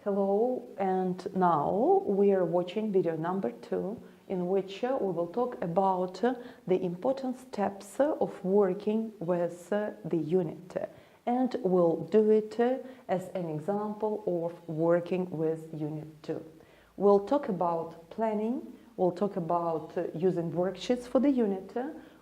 Hello, and now we are watching video number 2, in which we will talk about the important steps of working with the unit, and we'll do it as an example of working with unit 2. We'll talk about planning, we'll talk about using worksheets for the unit,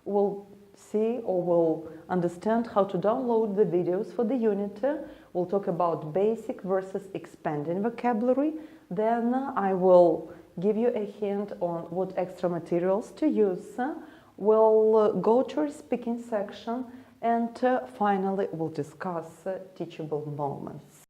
we'll see or we'll understand how to download the videos for the unit. We'll talk about basic versus expanding vocabulary. Then I will give you a hint on what extra materials to use. We'll go to our speaking section, and finally we'll discuss teachable moments.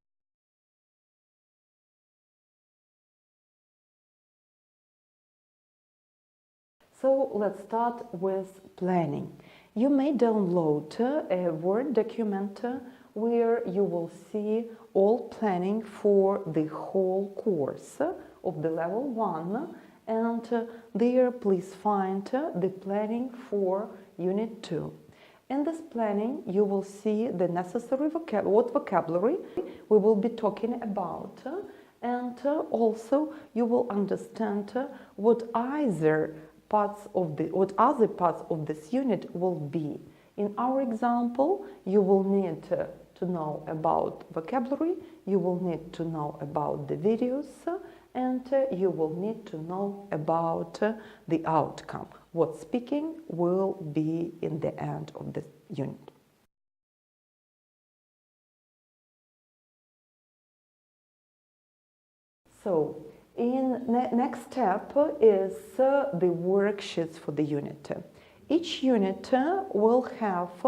So let's start with planning. You may download a Word document where you will see all planning for the whole course of the level 1, and there please find the planning for unit 2. In this planning you will see the necessary vocabulary we will be talking about, and also you will understand what other parts of this unit will be. In our example, you will need to know about vocabulary, you will need to know about the videos, and you will need to know about the outcome, what speaking will be in the end of the unit. So, next step is the worksheets for the unit. Each unit will have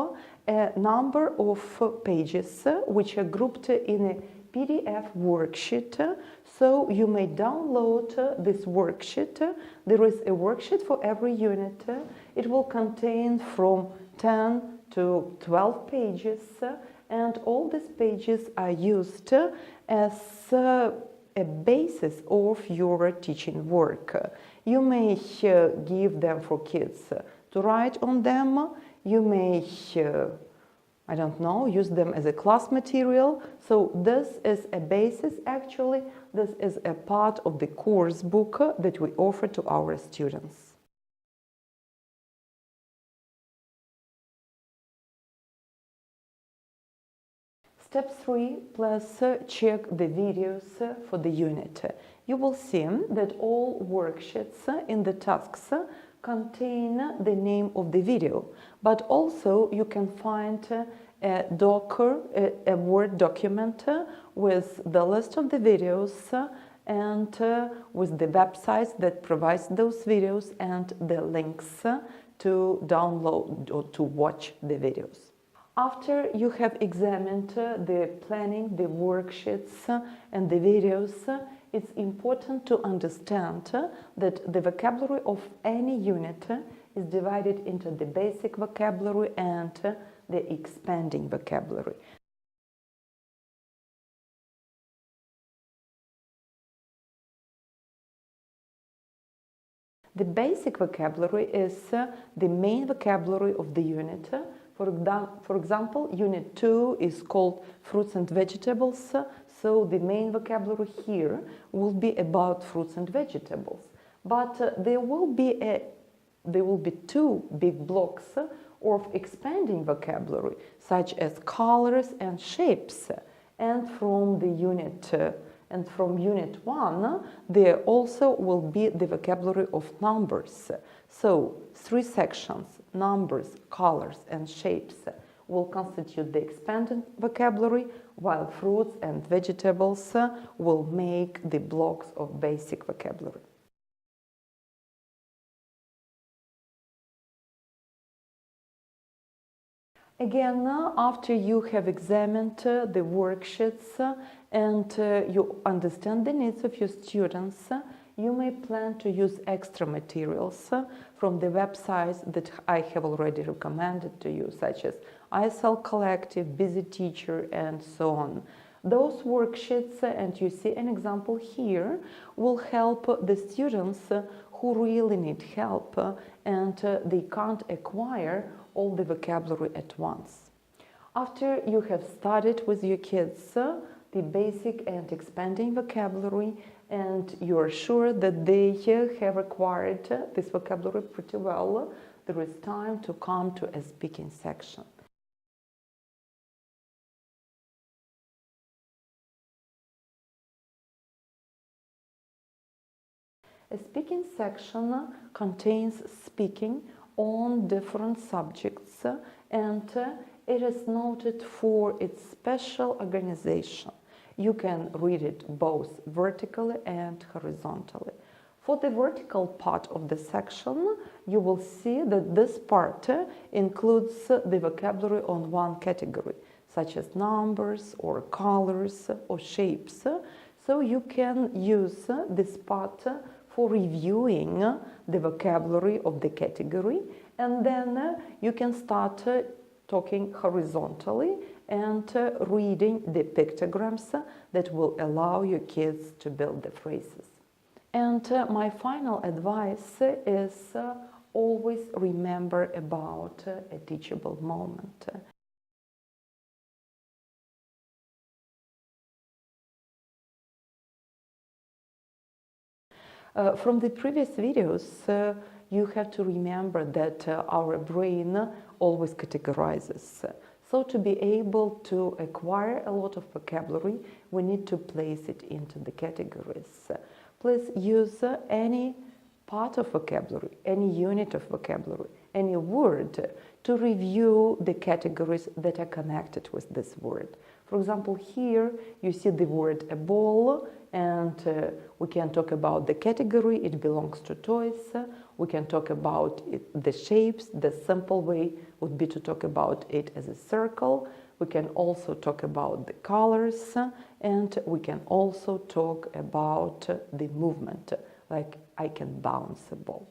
a number of pages which are grouped in a PDF worksheet, so you may download this worksheet. There is a worksheet for every unit. It will contain from 10 to 12 pages, and all these pages are used as a basis of your teaching work. You may give them for kids to write on them. You may, I don't know, use them as a class material. So this is a basis, actually. This is a part of the course book that we offer to our students. Step 3, plus check the videos for the unit. You will see that all worksheets in the tasks contain the name of the video, but also you can find a Word document with the list of the videos and with the websites that provides those videos and the links to download or to watch the videos. After you have examined the planning, the worksheets and the videos, it's important to understand that the vocabulary of any unit is divided into the basic vocabulary and the expanding vocabulary. The basic vocabulary is the main vocabulary of the unit. For example, Unit 2 is called Fruits and Vegetables, so the main vocabulary here will be about fruits and vegetables. But there will be two big blocks of expanding vocabulary, such as colors and shapes. And from Unit 1, there also will be the vocabulary of numbers. So, 3 sections, numbers, colors, and shapes, will constitute the expanded vocabulary, while fruits and vegetables will make the blocks of basic vocabulary. Again, after you have examined the worksheets and you understand the needs of your students, you may plan to use extra materials from the websites that I have already recommended to you, such as ISL Collective, Busy Teacher, and so on. Those worksheets, and you see an example here, will help the students who really need help and they can't acquire all the vocabulary at once. After you have studied with your kids the basic and expanding vocabulary, and you're sure that they have acquired this vocabulary pretty well. There is time to come to a speaking section. A speaking section contains speaking on different subjects, and it is noted for its special organization. You can read it both vertically and horizontally. For the vertical part of the section, you will see that this part includes the vocabulary on one category, such as numbers or colors or shapes. So you can use this part for reviewing the vocabulary of the category, and then you can start talking horizontally and reading the pictograms that will allow your kids to build the phrases. And my final advice is always remember about a teachable moment. From the previous videos, you have to remember that our brain always categorizes. So to be able to acquire a lot of vocabulary, we need to place it into the categories. Please use any part of vocabulary, any unit of vocabulary, any word to review the categories that are connected with this word. For example, here you see the word a ball, and we can talk about the category, it belongs to toys. We can talk about the shapes. The simple way would be to talk about it as a circle. We can also talk about the colors, and we can also talk about the movement, like I can bounce a ball.